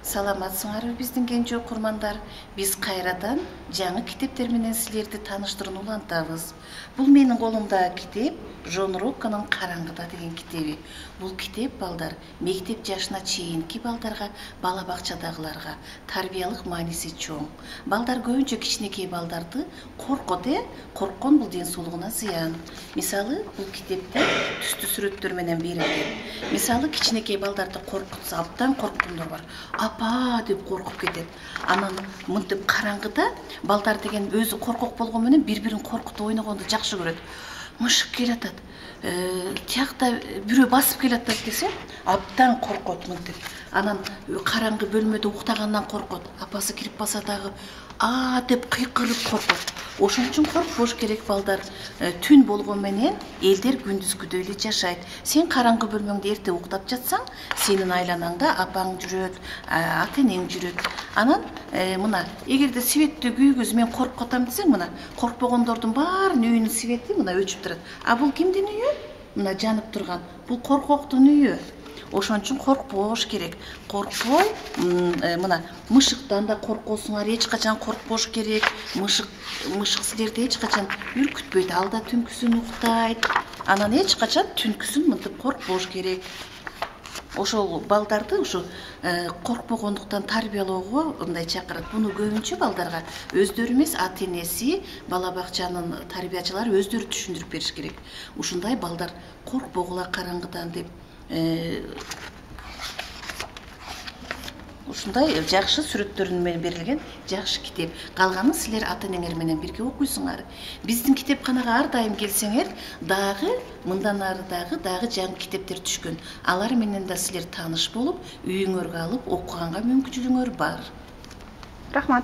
Саламатсыңарбы биздин кенже окурмандар. Биз кайрадан жаңы китептер менен силерди тааныштырууну улантабыз. Бул менин колумдагы китеп Жон-Рокконун Караңгыда деген китеби. Бул китеп балдар мектеп жашына чейинки балдарга, бала бакчадагыларга тарбиялык мааниси чоң. Балдар көбүнчө кичинекей балдарды коркот, корккон бул ден соолугуна зыян. Мисалы, бул китепте түстүү сүрөттөр менен берилген. Мисалы, кичинекей балдарды коркутса, абдан корккондор бар. Апа деп коркуп кетет. Анан мынтип караңгыда балдар деген өзү коркок болгон менен бири-бирин коркутуп ойногонду жакшы көрөт. Мышык келатат. Тиякта бирөө басып келатат десе, абдан коркот мынтип. Анан караңгы бөлмөдө уктагандан коркот. Апасы кирип баса дагы деп кыйкырып коркот. Ошон үчүн коркпош керек балдар. Түн болгон менен элдер күндүзгүдөй жашайт. Сен караңгы бөлмөңдө эрте уктап жатсаң, сенин айланаңда апаң жүрөт, ата-энең жүрөт. Анан мына эгерде светти күйгүз мен коркуп катам десең, мына коркпогондордун баарын үйүнүн свети мына өчүп турат. А бул кимдин үйү? Мына жанып турган. Бул коркоктун үйү. Ошон үчүн коркпош керек. Коркпой, мына мышыктан да коркосуңар, эч качан коркпош керек. Мышык силерди эч качан үркүтпөйт. Ал да түнкүсүн уктайт. Анан эч качан түнкүсүн мынтип коркпош керек. Ошол балдарды ушу коркпогондуктан тарбиялоого мындай чакырат. Буну көбүнчө балдарга өздөрү эмес, ата-энеси, бала бакчанын тарбиячылары өздөрү түшүндүрүп бериш керек. Ушундай балдар коркпогула караңгыдан деп ушундай жакшы сүрөттөрүн менен берилген жакшы китеп. Калганын силер ата-энеңер менен бирге окуйсуңар. Биздин китепканага ар дайым келсеңер, мындан ары дагы жаңы китептер түшкөн. Алар менен да силер тааныш болуп, үйүңөргө алып окуганга мүмкүнчүлүгүңөр бар. Рахмат.